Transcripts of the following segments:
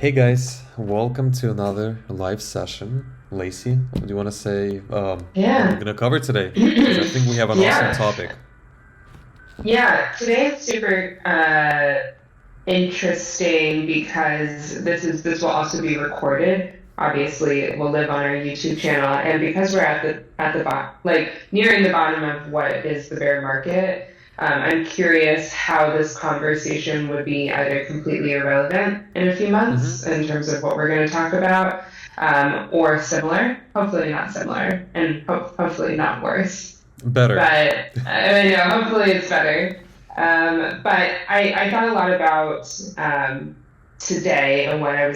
Hey guys, welcome to another live session. Lacey, what do you want to say? What we're Yeah. gonna cover today? Because I think we have an awesome Yeah. topic. Yeah. Today is super interesting because this will also be recorded. Obviously, it will live on our YouTube channel, and because we're at the bottom, like nearing the bottom of what is the bear market, I'm curious how this conversation would be either completely irrelevant in a few months Mm-hmm. in terms of what we're going to talk about, or similar. Hopefully not similar, and hopefully not worse. Better. But I know hopefully it's better. But I thought a lot about today and what I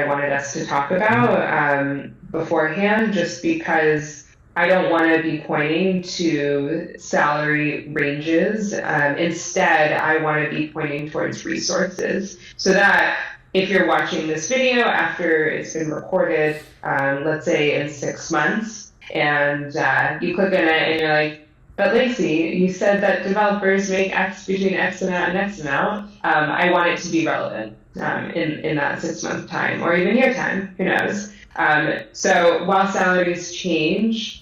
wanted us to talk Mm-hmm. about beforehand, just because I don't want to be pointing to salary ranges. Instead, I want to be pointing towards resources so that if you're watching this video after it's been recorded, let's say in 6 months, and you click on it and you're like, but Lacey, you said that developers make X between X amount and X amount. I want it to be relevant in that 6 month time or even year time. Who knows? So while salaries change,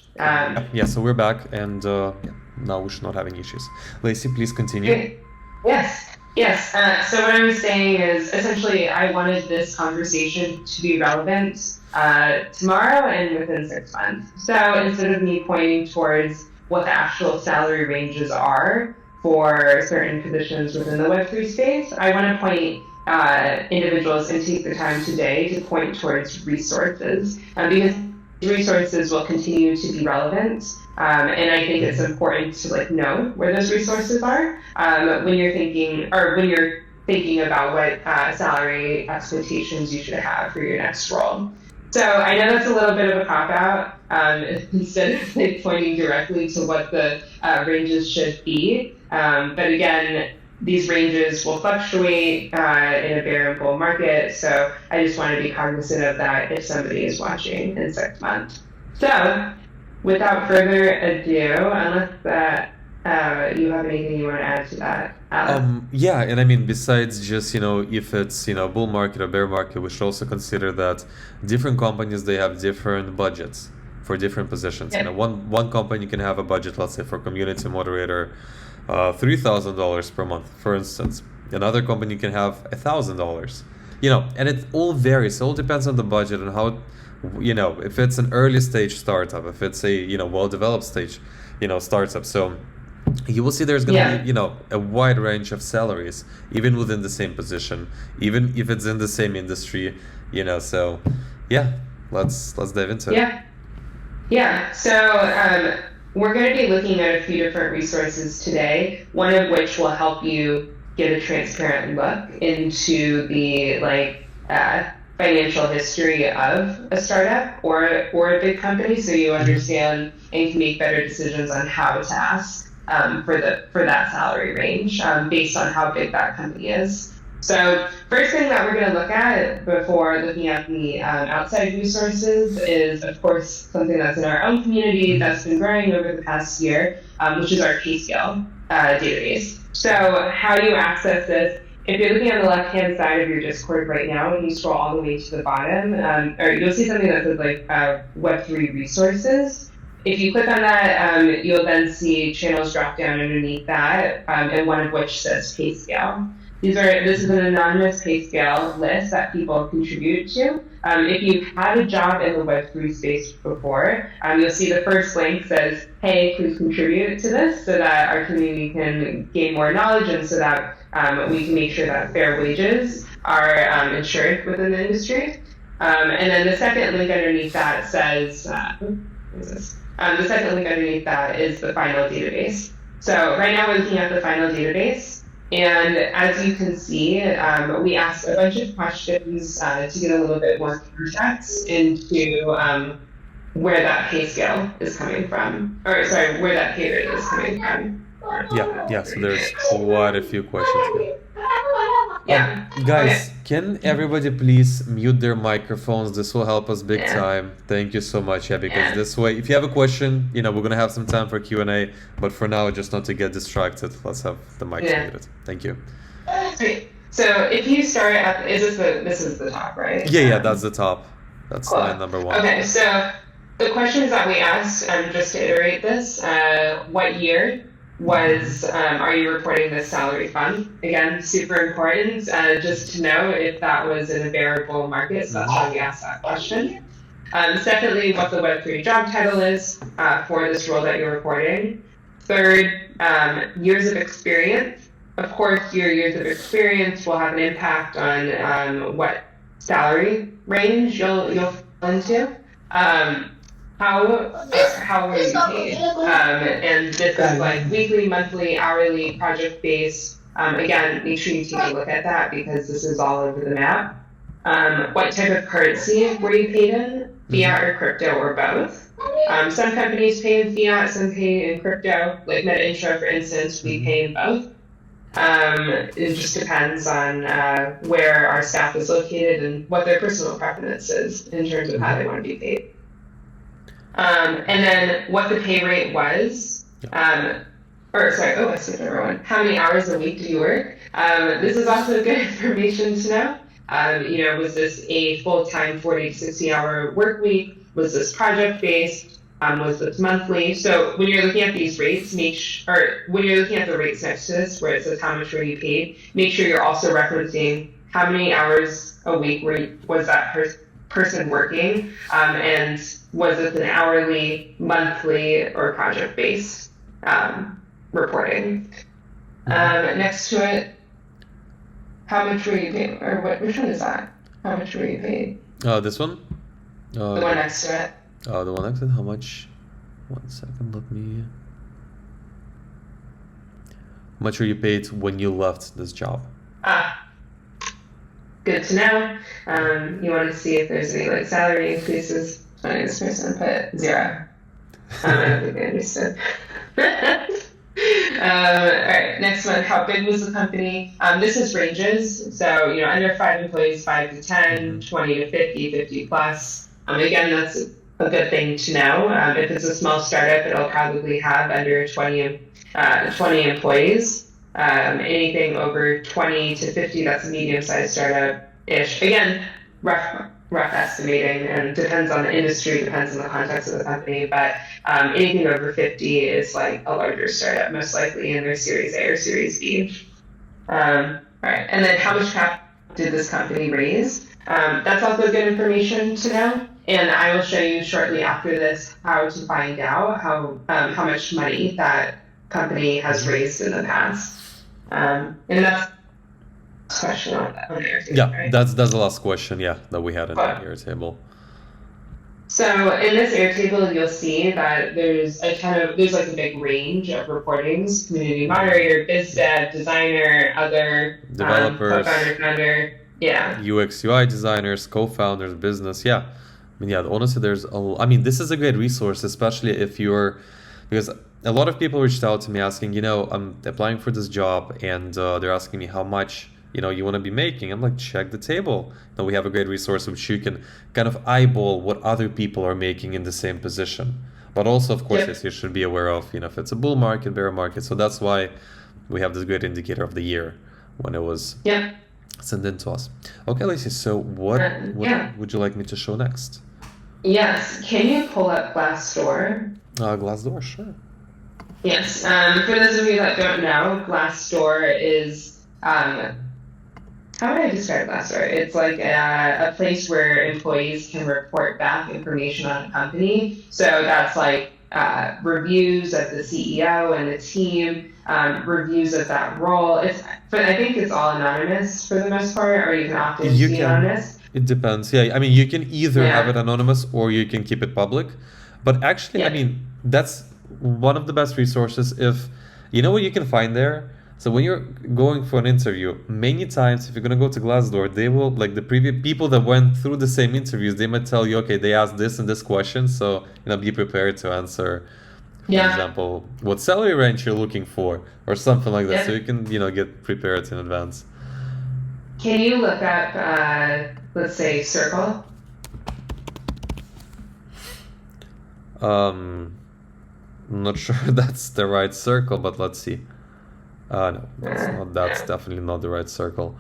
Yeah, so we're back, and yeah, now we should not have any issues. Lacey, please continue. yes, yes. So what I was saying is essentially I wanted this conversation to be relevant tomorrow and within 6 months. So instead of me pointing towards what the actual salary ranges are for certain positions within the Web3 space, I want to point individuals and take the time today to point towards resources because resources will continue to be relevant. And I think it's important to know where those resources are when you're thinking about what salary expectations you should have for your next role. So I know that's a little bit of a cop out. Instead of pointing directly to what the ranges should be, but again, these ranges will fluctuate in a bear and bull market. So I just want to be cognizant of that if somebody is watching in 6 months. So without further ado, unless that you have anything you want to add to that, Alex. Yeah, and I mean, besides just, if it's, bull market or bear market, we should also consider that different companies, they have different budgets for different positions. Yep. One company can have a budget, let's say, for community moderator, $3,000 per month, for instance. Another company can have $1,000. And it all varies. It all depends on the budget and how, if it's an early stage startup, if it's a, well-developed stage, startup. So you will see there's going to Yeah. be, a wide range of salaries, even within the same position, even if it's in the same industry, so yeah, let's dive into it. Yeah. Yeah, so we're going to be looking at a few different resources today, one of which will help you get a transparent look into the financial history of a startup or a big company, so you understand and can make better decisions on how to ask for that salary range based on how big that company is. So first thing that we're going to look at before looking at the outside resources is, of course, something that's in our own community that's been growing over the past year, which is our pay scale database. So how do you access this? If you're looking on the left-hand side of your Discord right now, and you scroll all the way to the bottom, or you'll see something that says Web3 resources. If you click on that, you'll then see channels drop down underneath that, and one of which says pay scale. This is an anonymous pay scale list that people contribute to. If you've had a job in the Web3 space before, you'll see the first link says, hey, please contribute to this so that our community can gain more knowledge and so that we can make sure that fair wages are ensured within the industry. And then the second link underneath that says, what is this? The second link underneath that is the final database. So right now we're looking at the final database. And as you can see, we asked a bunch of questions to get a little bit more context into where that pay scale is coming from, or sorry, where that pay rate is coming from. Yeah, so there's quite a few questions here. Yeah. Guys, Okay. can everybody please mute their microphones? This will help us big Yeah. time. Thank you so much. Yeah, because Yeah. this way, if you have a question, we're gonna have some time for Q&A. But for now, just not to get distracted, let's have the mics Yeah. muted. Thank you. Sweet. So if you start at, this is the top, right? Yeah, that's the top. That's Cool. line number one. Okay, so the questions that we asked, just to iterate this, what year are you reporting this salary from? Again, super important, just to know if that was in a variable market, so that's why we asked that question. Secondly, what the Web3 job title is for this role that you're reporting. Third, years of experience. Of course, your years of experience will have an impact on what salary range you'll fall into. How were you paid? And this is like weekly, monthly, hourly, project based. Again, make sure you take a look at that because this is all over the map. What type of currency were you paid in? Fiat or crypto or both? Some companies pay in fiat, some pay in crypto. Like Metaintro, for instance, we pay in both. It just depends on where our staff is located and what their personal preference is in terms of how they want to be paid. And then what the pay rate was. I skipped over one. How many hours a week do you work? This is also good information to know. Was this a full-time 40 to 60 hour work week? Was this project-based? Was this monthly? So when you're looking at these rates, when you're looking at the rates next to this, where it says how much were you paid, make sure you're also referencing how many hours a week was that person working, and was it an hourly, monthly, or project-based reporting. Next to it, how much were you paid? Or which one is that? How much were you paid? This one? The one next to it. The one next to it? How much? 1 second, let me... How much were you paid when you left this job? Good to know. You want to see if there's any salary increases. This person put 0. I don't think I understood. All right, next one. How big was the company? This is ranges. So, under 5 employees, 5 to 10, 20 to 50, 50 plus. Again, that's a good thing to know. If it's a small startup, it'll probably have under 20 employees. Anything over 20 to 50, that's a medium-sized startup-ish. Again, rough estimating, and depends on the industry, depends on the context of the company, but anything over 50 is like a larger startup, most likely in their Series A or Series B. All right, and then how much capital did this company raise? That's also good information to know, and I will show you shortly after this how to find out how much money that company has raised in the past. And that's question on the Airtable, right? That's the last question, that we had in the Airtable. So in this Airtable, you'll see that there's like a big range of reportings: community moderator, biz dev, designer, other developers, co-founder, founder, UX UI designers, co-founders, business. Honestly, this is a great resource, especially because a lot of people reached out to me asking, I'm applying for this job, and they're asking me how much you want to be making. I'm like, check the table. We have a great resource which you can kind of eyeball what other people are making in the same position. But also, of course, yes, you should be aware of, if it's a bull market, bear market. So that's why we have this great indicator of the year when it was sent in to us. Okay, Lacey, so what would you like me to show next? Yes, can you pull up Glassdoor? Glassdoor, sure. Yes, for those of you that don't know, Glassdoor is... how would I describe Glassdoor? It's like a place where employees can report back information on a company. So that's like reviews of the CEO and the team, reviews of that role. But I think it's all anonymous for the most part, or you can opt in to be anonymous. It depends. You can either have it anonymous or you can keep it public. But actually, that's one of the best resources. If you know what you can find there. So when you're going for an interview, many times if you're going to go to Glassdoor, they will, like the previous people that went through the same interviews, they might tell you, okay, they asked this and this question, so be prepared to answer, for example, what salary range you're looking for or something like that. So you can get prepared in advance. Can you look up let's say Circle? I'm not sure that's the right circle, but let's see. No, that's definitely not the right circle.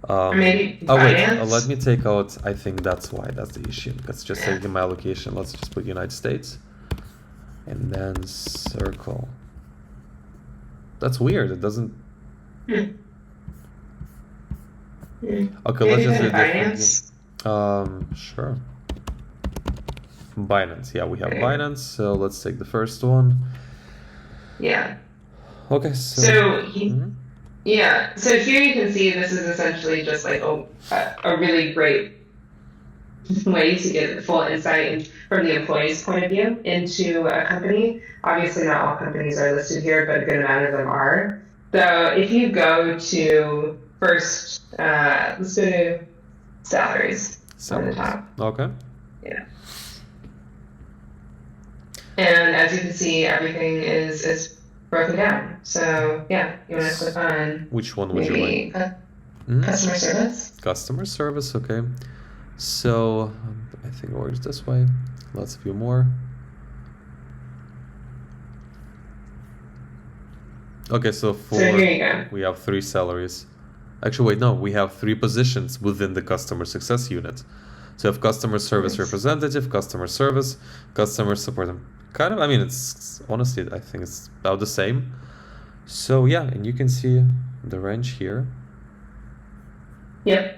Or maybe Oh wait, let Binance? me take out. I think that's why. That's the issue. Let's just say in my location. Let's just put United States, and then circle. That's weird. It doesn't. Hmm. Hmm. Okay, let's Maybe just put do in a different. Binance? Sure. Binance. Yeah, we have Okay. Binance. So let's take the first one. Yeah. Okay, so. So Mhm. yeah. So here you can see this is essentially just like a really great way to get the full insight from the employee's point of view into a company. Obviously, not all companies are listed here, but a good amount of them are. So if you go to first, let's go to salaries on the Salaries. top. Okay. Yeah. And as you can see, everything is broken down. So yeah, you want to click on Which one would you like? maybe Mhm. customer service. Customer service. Okay. So I think it works this way. Let's view more. Okay, so So here you go. we have 3 salaries. Actually, wait, no, we have 3 positions within the customer success unit. So you have customer service Nice. representative, customer service, customer support. Kind of, I mean, it's honestly, I think it's about the same. So yeah, and you can see the range here. Yep.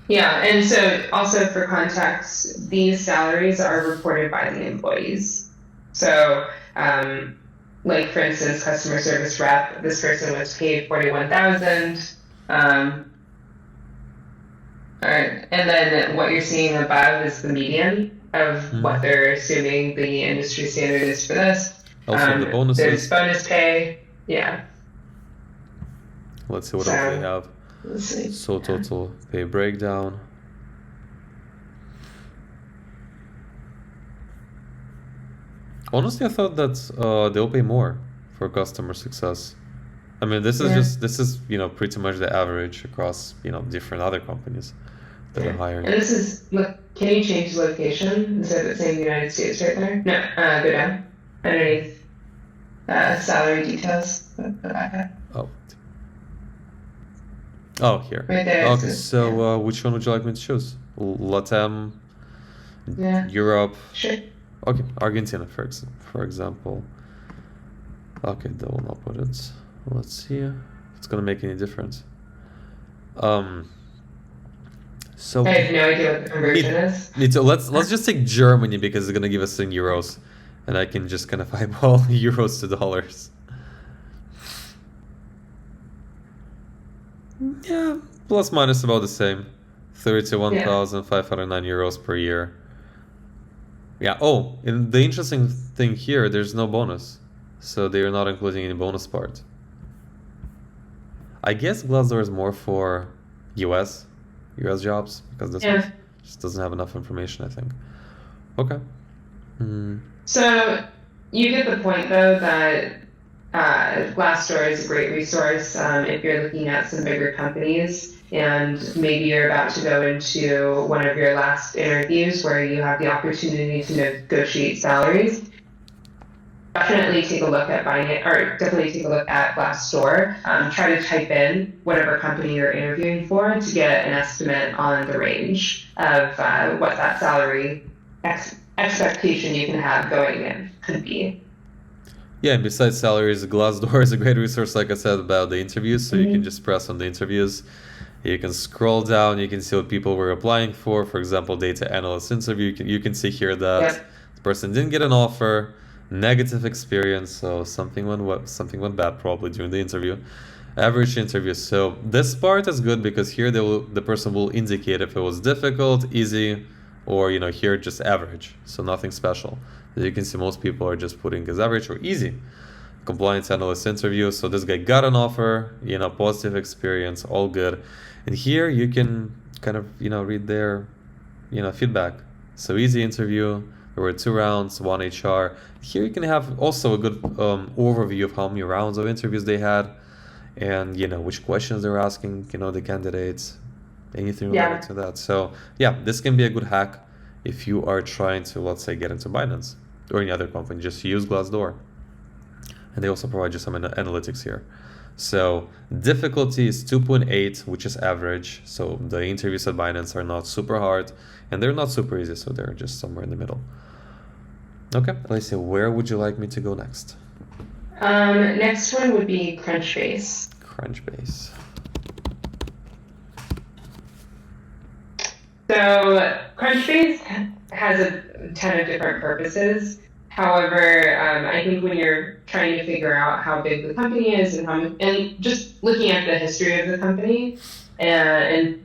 Yeah, and so also for context, these salaries are reported by the employees. So, like for instance, customer service rep, this person was paid 41,000. All right, and then what you're seeing above is the median of what they're assuming the industry standard is for this. Also the bonuses. There's bonus pay. Yeah. Let's see what else they So have. let's see. So total pay breakdown. Honestly, I thought that they'll pay more for customer success. I mean, this is Yeah. this is pretty much the average across different other companies that are hiring. And this is, look, can you change the location instead of it saying United States right there? No, go down underneath salary details. Go back up. Oh, here. Right there. Okay, so which one would you like me to choose? Latam, Yeah, Europe. sure. Okay, Argentina, for example. Okay, that will not put it. Let's see if it's gonna make any difference. So I have no idea what the conversion is. me too. Let's just take Germany because it's gonna give us in euros, and I can just kind of eyeball euros to dollars. Yeah, plus minus about the same. 31,509 euros per year. Yeah. Oh, and the interesting thing here, there's no bonus, so they are not including any bonus part. I guess Glassdoor is more for US jobs because this one just doesn't have enough information, I think. Okay. So you get the point though that Glassdoor is a great resource if you're looking at some bigger companies and maybe you're about to go into one of your last interviews where you have the opportunity to negotiate salaries. Definitely take a look at definitely take a look at Glassdoor. Try to type in whatever company you're interviewing for to get an estimate on the range of what that salary expectation you can have going in could be. Yeah, and besides salaries, Glassdoor is a great resource, like I said, about the interviews. So you can just press on the interviews. You can scroll down. You can see what people were applying for. For example, data analyst interview. You can see here that the person didn't get an offer, negative experience, so something went bad probably during the interview. Average interview. So this part is good because here the person will indicate if it was difficult, easy, or here just average. So nothing special. As you can see, most people are just putting as average or easy. Compliance analyst interview. So this guy got an offer, positive experience, all good. And here you can kind of, read their, feedback. So easy interview. There were 2 rounds, 1 HR. Here you can have also a good overview of how many rounds of interviews they had and, which questions they're asking, the candidates, anything related to that. So yeah, this can be a good hack if you are trying to, let's say, get into Binance or any other company. Just use Glassdoor. And they also provide you some analytics here. So difficulty is 2.8, which is average. So the interviews at Binance are not super hard and they're not super easy. So they're just somewhere in the middle. Okay, let's see. Where would you like me to go next? Next one would be Crunchbase. Crunchbase. So Crunchbase has a ton of different purposes. However, I think when you're trying to figure out how big the company is and just looking at the history of the company and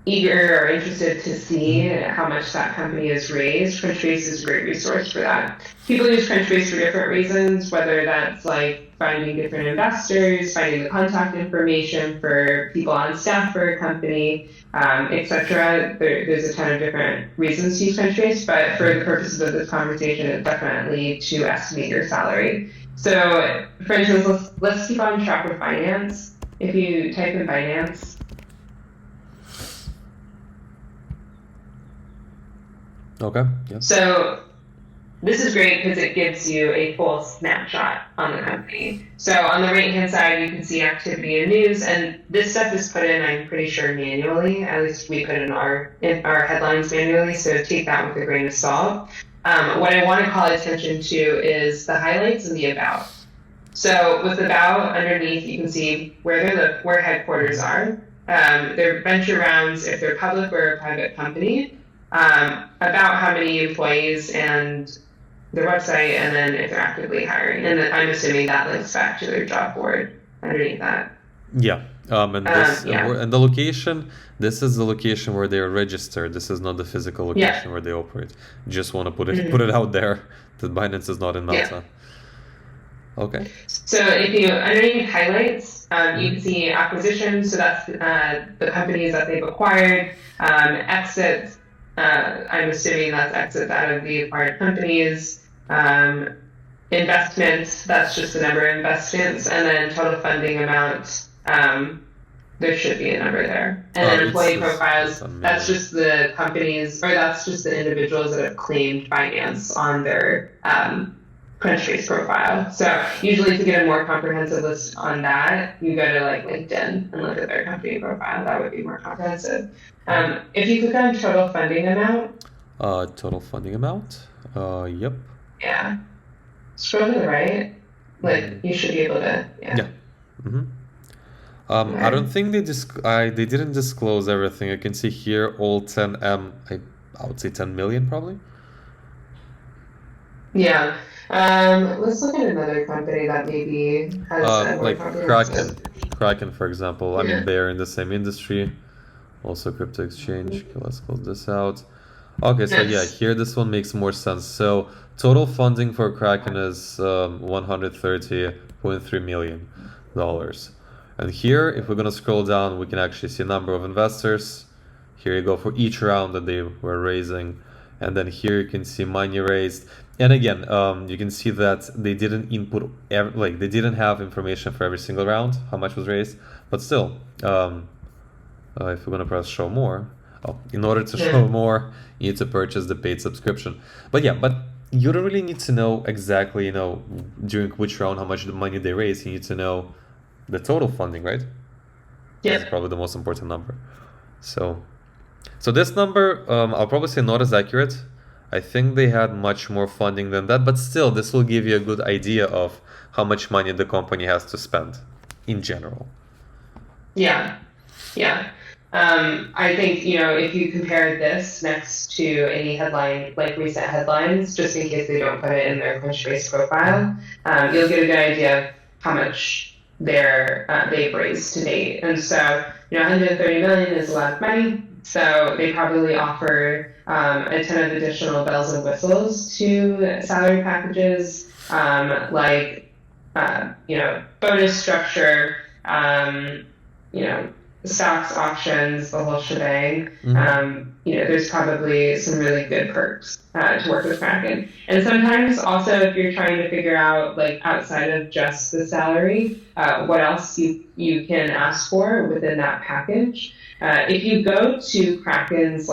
eager or interested to see how much that company has raised, Crunchbase is a great resource for that. People use Crunchbase for different reasons, whether that's like finding different investors, finding the contact information for people on staff for a company, etc. There's a ton of different reasons to use Crunchbase, but for the purposes of this conversation, it's definitely to estimate your salary. So, for instance, let's keep on track with Binance. If you type in Binance, Okay. Yeah. so this is great because it gives you a full snapshot on the company. So on the right-hand side, you can see activity and news, and this stuff is put in, I'm pretty sure, manually. At least we put in our headlines manually, so take that with a grain of salt. What I want to call attention to is the highlights and the about. So with the about, underneath, you can see where headquarters are, their venture rounds, if they're public or a private company, about how many employees and their website, and then if they're actively hiring. And then I'm assuming that links back to their job board underneath that. Yeah. And the location, this is the location where they're registered. This is not the physical location where they operate. Just want to put it out there that Binance is not in Malta. Yeah. Okay. So if you underneath highlights, you can see acquisitions. So that's the companies that they've acquired. Exits. I'm assuming that's exits out of the acquired companies. Investments, that's just the number of investments. And then total funding amount, there should be a number there. And then employee profiles, that's just the companies, or that's just the individuals that have claimed Binance on their Crunchbase profile. So usually to get a more comprehensive list on that, you go to like LinkedIn and look at their company profile. That would be more comprehensive. If you click on total funding amount. Total funding amount? Yep. Yeah. Scroll to the right. Like you should be able to. Yeah. Mm-hmm. I don't think they didn't disclose everything. I can see here all 10M. I would say 10 million probably. Yeah. Let's look at another company that maybe has like Kraken, for example. I mean, they're in the same industry. Also, crypto exchange. Okay, let's close this out. Okay, so yeah, here this one makes more sense. So total funding for Kraken is $130.3 million. And here, if we're gonna scroll down, we can actually see number of investors. Here you go for each round that they were raising. And then here you can see money raised. And again, you can see that they didn't input, they didn't have information for every single round, how much was raised. But still, if we're gonna press show more, in order to show more, you need to purchase the paid subscription. But yeah, you don't really need to know exactly, during which round, how much money they raised. You need to know the total funding, right? Yeah. That's probably the most important number. So this number, I'll probably say not as accurate. I think they had much more funding than that, but still, this will give you a good idea of how much money the company has to spend in general. Yeah. I think, if you compare this next to any headline, like recent headlines, just in case they don't put it in their Crunchbase profile, you'll get a good idea of how much they've raised to date. And so, 130 million is a lot of money. So they probably offer a ton of additional bells and whistles to salary packages, bonus structure, stocks, options, the whole shebang. Mm-hmm. There's probably some really good perks to work with Kraken. And sometimes also if you're trying to figure out, like, outside of just the salary, what else you can ask for within that package. If you go to Kraken's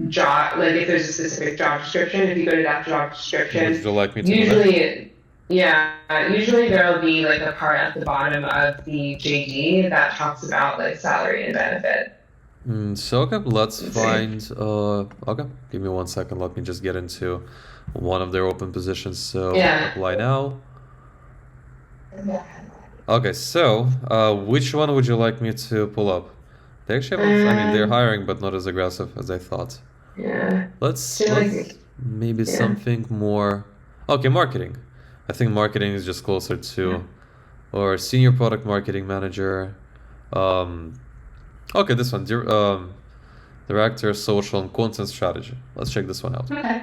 job, if there's a specific job description, if you go to that job description, would you like me to usually Yeah, usually there'll be like a part at the bottom of the JD that talks about like salary and benefit. So okay, let's Let's see. find. Okay, give me 1 second. Let me just get into one of their open positions. So Yeah. apply now. Okay, so which one would you like me to pull up? They actually haven't. I mean, they're Um, hiring, but not as aggressive as I thought. yeah. So Let's like, maybe yeah. something more. Okay, marketing. I think marketing is just closer Yeah. to or senior product marketing manager. Um, okay, this one. Director, social and content strategy. Let's check this one out. Okay.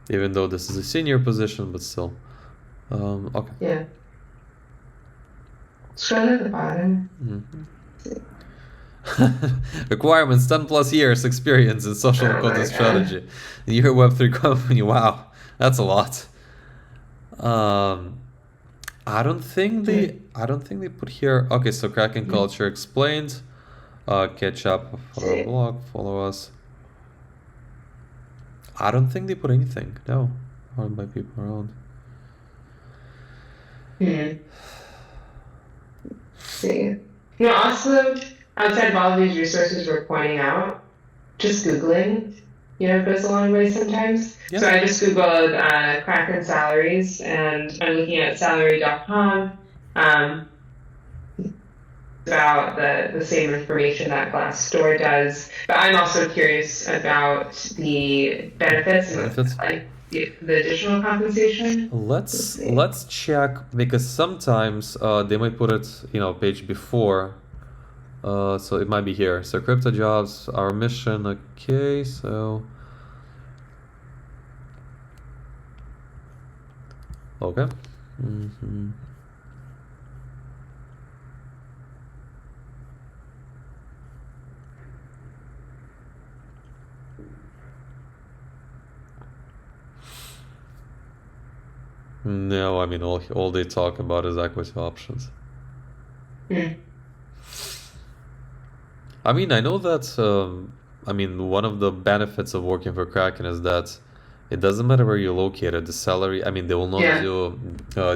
Even though this is a senior position, but still. Okay. Yeah. Scroll at the bottom. Mhm. Requirements 10 plus years experience in social and Oh content my God. strategy. You're a Web3 company. Wow, that's a lot. Um, Hmm. I don't think they put here. Okay, so cracking Hmm. culture explained. Catch up for our See. blog. Follow us. I don't think they put anything. No, run by people around. Hmm. See. You know, also outside of all of these resources we're pointing out, just Googling, goes a long way sometimes. Yeah. So I just Googled Kraken salaries and I'm looking at salary.com. Um, about the same information that Glassdoor does. But I'm also curious about the benefits and Benefits. like the additional compensation. Let's see. Let's check because sometimes they might put it page before, so it might be here. So crypto jobs, our mission. Okay, so okay. hmm No, I mean all they talk about is equity options. Hmm. I mean, I know that. I mean, one of the benefits of working for Kraken is that it doesn't matter where you're located. The salary. I mean, they will not Yeah. do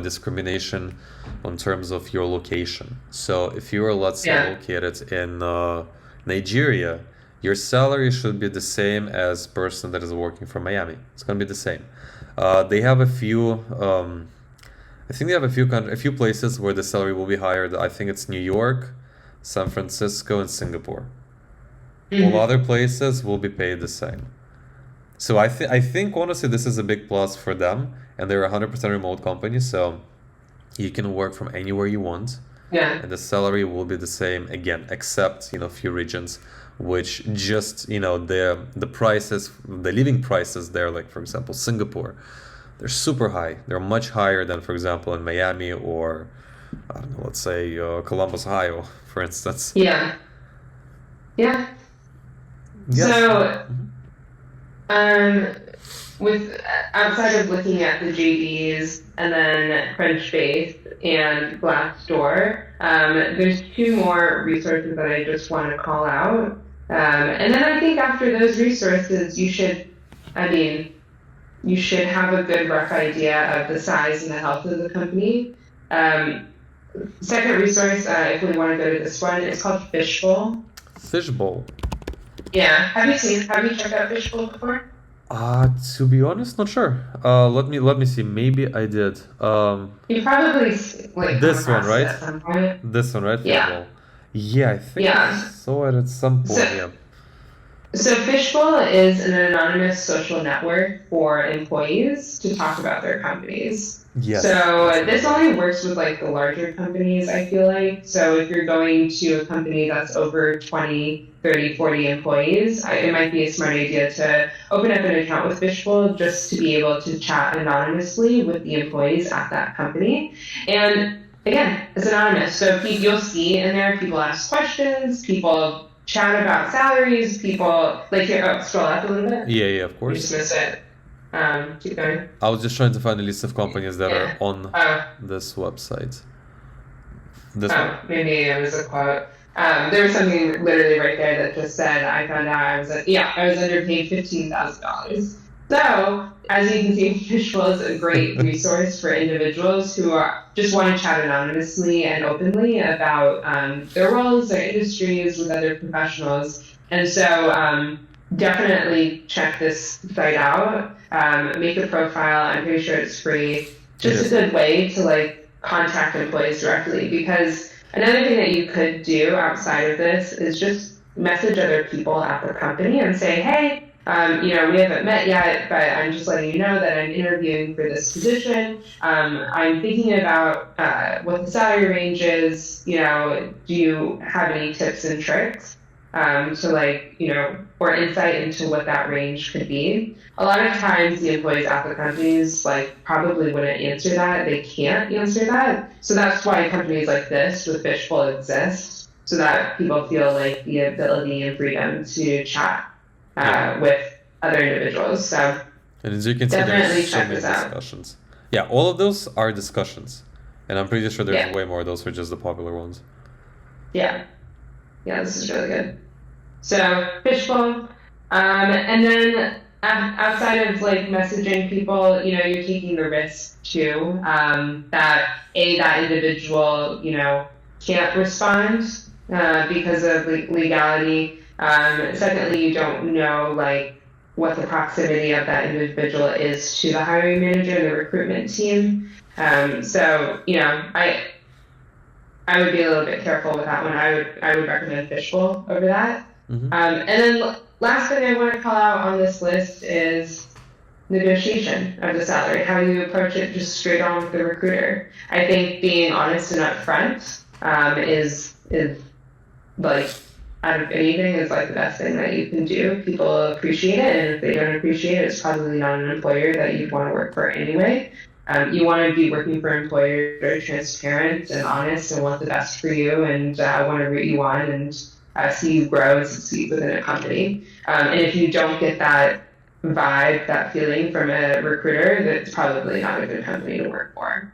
discrimination on terms of your location. So if you are, let's say, Yeah. located in Nigeria, your salary should be the same as person that is working from Miami. It's gonna be the same. They have a few. I think they have a few places where the salary will be higher. I think it's New York, San Francisco, and Singapore. All Hmm. other places will be paid the same. So I think honestly this is a big plus for them, and they're a 100% remote company, so you can work from anywhere you want, Yeah. and the salary will be the same again, except few regions which just the prices, the living prices there, like for example Singapore, they're super high. They're much higher than for example in Miami or I don't know, let's say Columbus, Ohio, for instance. Yeah. Yeah. Yes. So um, with outside of looking at the JDs and then Crunchbase and Glassdoor, there's two more resources that I just want to call out. And then I think after those resources, I mean, you should have a good rough idea of the size and the health of the company. Um, Second resource, if we want to go to this one, it's called Fishbowl. Fishbowl. Yeah, have you checked out Fishbowl before? To be honest, not sure. Let me see. Maybe I did. You probably like come This one, across it right? at some point. This one, right? Yeah, Fishbowl. Yeah, I think I yeah. saw it at some So, point. Yeah. so Fishbowl is an anonymous social network for employees to talk about their companies. Yes, So yes, I this remember. only works with like the larger companies, I feel like. So if you're going to a company that's over 20, 30, 40 employees, it might be a smart idea to open up an account with Fishbowl just to be able to chat anonymously with the employees at that company. And again, it's anonymous. So you'll see in there people ask questions, people chat about salaries, people like here, oh, scroll up a little bit. Yeah, yeah, of You just course. miss it. Keep going. I was just trying to find a list of companies that are Yeah. on Oh, this website. This one. maybe it was a quote. There was something literally right there that just said, I found out I was underpaid $15,000. So, as you can see, Fishbowl is a great resource for individuals who just want to chat anonymously and openly about their roles, their industries with other professionals. And so, definitely check this site out. Make a profile. I'm pretty sure it's free. It Just a is. good way to like contact employees directly, because another thing that you could do outside of this is just message other people at the company and say, hey, we haven't met yet, but I'm just letting you know that I'm interviewing for this position. I'm thinking about what the salary range is. Do you have any tips and tricks to like, or insight into what that range could be? A lot of times the employees at the companies like probably wouldn't answer that. They can't answer that. So that's why companies like this with Fishbowl exist, so that people feel like the ability and freedom to chat Yeah. with other individuals. So And as you can see, there's definitely so check many this out. discussions. Yeah, all of those are discussions. And I'm pretty sure there's Yeah, way more. Those are just the popular ones. yeah, yeah. This is really good. So Fishbowl, and then outside of like messaging people, you're taking the risk too that that individual, can't respond because of legality. Secondly, you don't know like what the proximity of that individual is to the hiring manager and the recruitment team. So I would be a little bit careful with that one. I would recommend Fishbowl over that. Hmm. And then last thing I want to call out on this list is negotiation of the salary. How you approach it just straight on with the recruiter. I think being honest and upfront is like out of anything is like the best thing that you can do. People appreciate it, and if they don't appreciate it, it's probably not an employer that you'd want to work for anyway. You want to be working for employers that are transparent and honest and want the best for you, and want to root you on and see you grow and succeed within a company. And if you don't get that vibe, that feeling from a recruiter, that's probably not a good company to work for.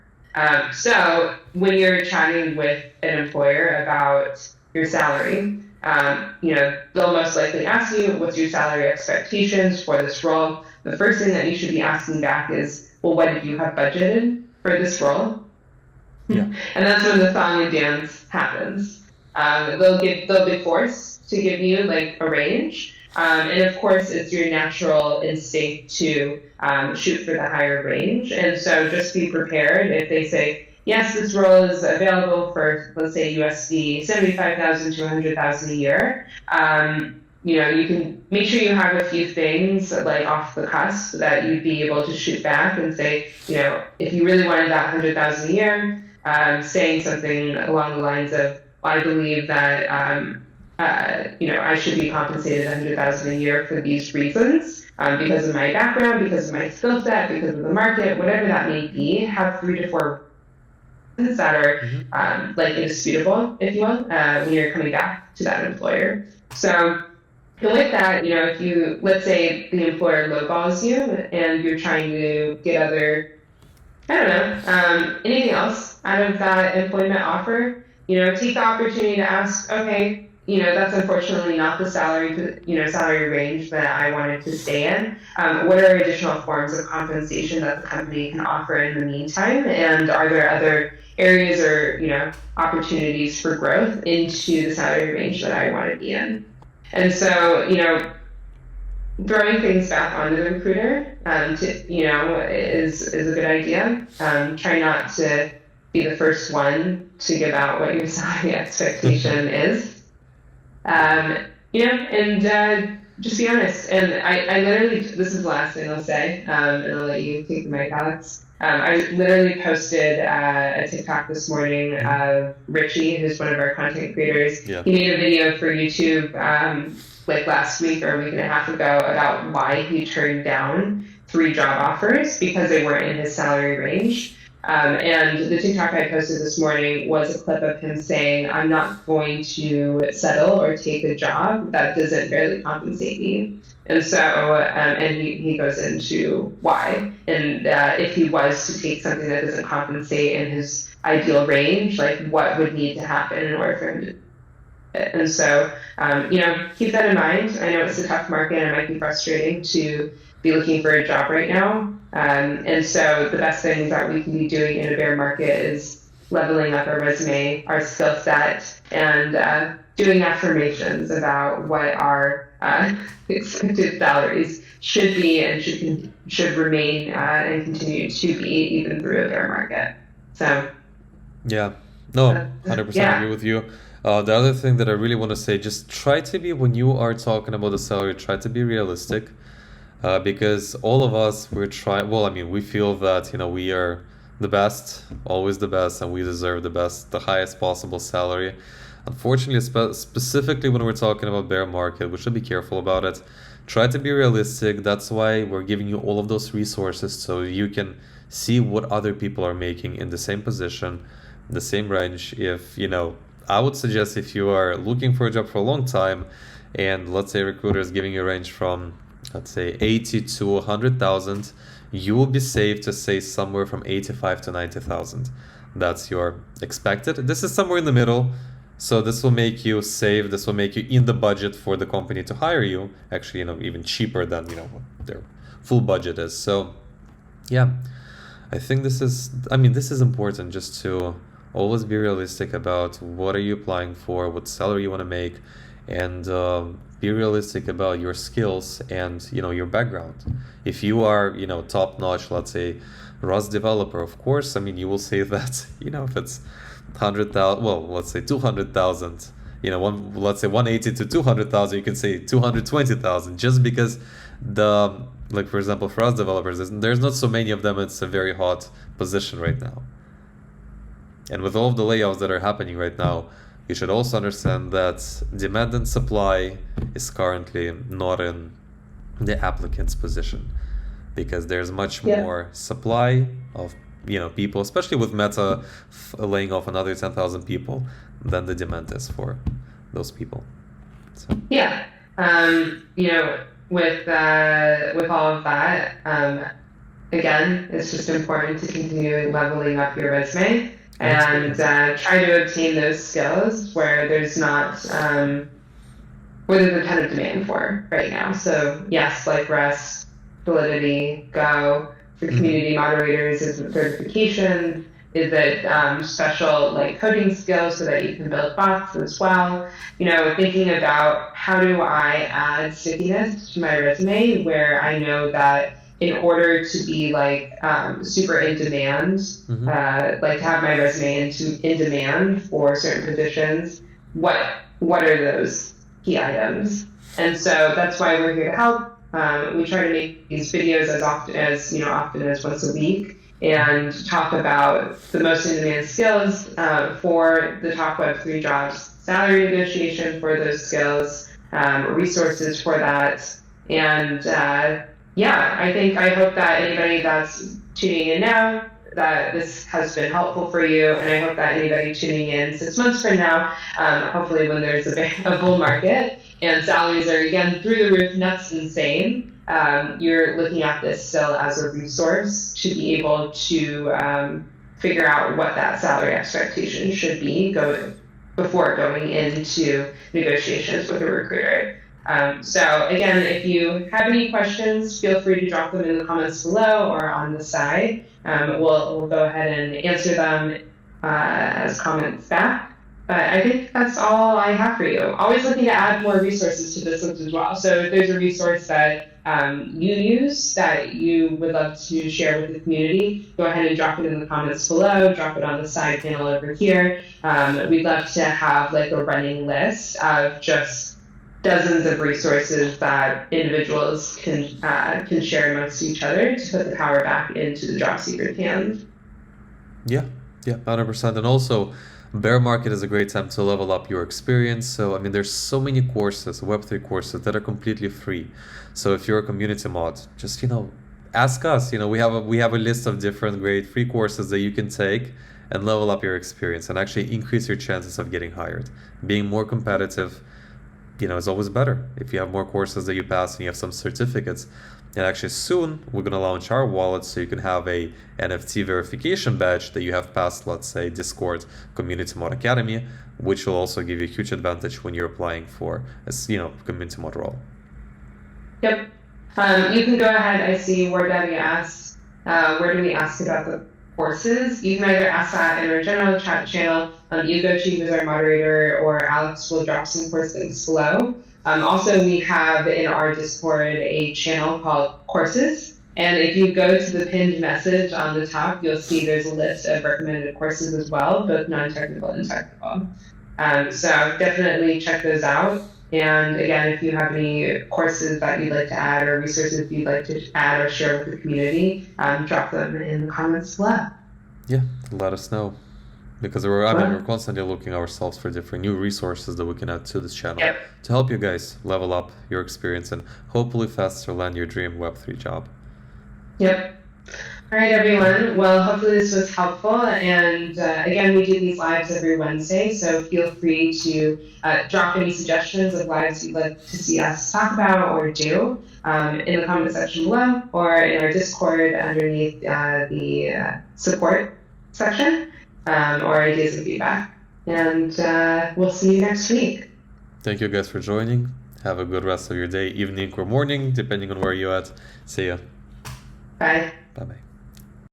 So when you're chatting with an employer about your salary, they'll most likely ask you, what's your salary expectations for this role? The first thing that you should be asking back is, well, what did you have budgeted for this role? Yeah. And that's when the song and dance happens. They'll be forced to give you like a range. And of course, it's your natural instinct to shoot for the higher range. And so just be prepared if they say, yes, this role is available for, let's say, USD 75,000 to 100,000 a year. You can make sure you have a few things like off the cusp that you'd be able to shoot back and say, if you really wanted that 100,000 a year, saying something along the lines of, I believe that I should be compensated 100,000 a year for these reasons, because of my background, because of my skill set, because of the market, whatever that may be. Have 3 to 4 reasons that are like indisputable, if you will, when you're coming back to that employer. So with that, if you, let's say the employer lowballs you and you're trying to get other, I don't know, anything else out of that employment offer, take the opportunity to ask, okay, that's unfortunately not the salary range that I wanted to stay in. What are additional forms of compensation that the company can offer in the meantime? And are there other areas or, opportunities for growth into the salary range that I want to be in? And so, throwing things back onto the recruiter, is a good idea. Try not to be the first one to give out what your salary expectation is. And just be honest. And I literally, this is the last thing I'll say, and I'll let you take the mic, Alex. I literally posted a TikTok this morning of Richie, who's one of our content creators. Yeah. He made a video for YouTube like last week or a week and a half ago about why he turned down 3 job offers because they weren't in his salary range. And the TikTok I posted this morning was a clip of him saying, I'm not going to settle or take a job that doesn't fairly compensate me. And so, and he goes into why. And if he was to take something that doesn't compensate in his ideal range, like what would need to happen in order for him market. And so, keep that in mind. I know it's a tough market and it might be frustrating to be looking for a job right now. And so the best things that we can be doing in a bear market is leveling up our resume, our skill set, and doing affirmations about what our expected salaries should be and should remain and continue to be even through a bear market. So Yeah, no, 100% yeah, agree with you. The other thing that I really want to say, just try to be, when you are talking about the salary, try to be realistic. Because all of us, we're trying, well, I mean, we feel that, we are the best, always the best, and we deserve the best, the highest possible salary. Unfortunately, specifically when we're talking about bear market, we should be careful about it. Try to be realistic. That's why we're giving you all of those resources so you can see what other people are making in the same position, the same range. If, I would suggest if you are looking for a job for a long time, and let's say a recruiter is giving you a range from, let's say, 80 to 100,000, you will be safe to say somewhere from 85 to 90,000. That's your expected. This is somewhere in the middle. So this will make you save. This will make you in the budget for the company to hire you. Actually, even cheaper than, what their full budget is. So yeah, I think this is important, just to always be realistic about what are you applying for, what salary you want to make, and be realistic about your skills and your background. If you are top notch, let's say Rust developer, of course, you will say that if it's 100,000, well, let's say 200,000, let's say 180 to 200,000, you can say 220,000, just because like for example, for us developers, there's not so many of them. It's a very hot position right now, and with all of the layoffs that are happening right now, you should also understand that demand and supply is currently not in the applicant's position, because there's much more supply of people, especially with Meta laying off another 10,000 people, than the demand is for those people. So yeah. With all of that, again, it's just important to continue leveling up your resume and try to obtain those skills where there's not where there's a ton of demand for right now. So yes, like Rust, Validity, Go. For community moderators, is it certification? Is it special like coding skills so that you can build bots as well? Thinking about how do I add stickiness to my resume, where I know that in order to be like super in demand, like to have my resume in demand for certain positions, what are those key items? And so that's why we're here to help. We try to make these videos as often as once a week, and talk about the most in-demand skills for the top Web3 jobs, salary negotiation for those skills, resources for that, and I hope that anybody that's tuning in now, that this has been helpful for you, and I hope that anybody tuning in 6 months from now, hopefully when there's a bull market and salaries are again through the roof, nuts insane, you're looking at this still as a resource to be able to figure out what that salary expectation should be before going into negotiations with a recruiter. So again, if you have any questions, feel free to drop them in the comments below or on the side. We'll go ahead and answer them as comments back. But I think that's all I have for you. Always looking to add more resources to this list as well. So if there's a resource that you use that you would love to share with the community, go ahead and drop it in the comments below, drop it on the side panel over here. We'd love to have like a running list of just dozens of resources that individuals can share amongst each other to put the power back into the job seeker's hands. Yeah, 100%. And also, bear market is a great time to level up your experience. So there's so many courses, Web3 courses, that are completely free. So if you're a community mod, just ask us. We have a list of different great free courses that you can take and level up your experience and actually increase your chances of getting hired. Being more competitive, is always better. If you have more courses that you pass and you have some certificates, And actually soon we're going to launch our wallet so you can have a NFT verification badge that you have passed, let's say, Discord Community Mod Academy, which will also give you a huge advantage when you're applying for a community mod role. Yep. You can go ahead. I see where Debbie asks, where do we ask about the courses? You can either ask that in our general chat channel. You go to as our moderator, or Alex will drop some course links below. Also, we have in our Discord a channel called Courses. And if you go to the pinned message on the top, you'll see there's a list of recommended courses as well, both non-technical and technical. So definitely check those out. And again, if you have any courses that you'd like to add or resources you'd like to add or share with the community, drop them in the comments below. Yeah, let us know. Because we're constantly looking ourselves for different new resources that we can add to this channel to help you guys level up your experience and hopefully faster land your dream Web3 job. Yep. All right, everyone. Well, hopefully this was helpful. And again, we do these lives every Wednesday, so feel free to drop any suggestions of lives you'd like to see us talk about or do in the comment section below, or in our Discord underneath the support section, or ideas and feedback. And we'll see you next week. Thank you guys for joining. Have a good rest of your day, evening, or morning, depending on where you're at. See ya. Bye. Bye-bye.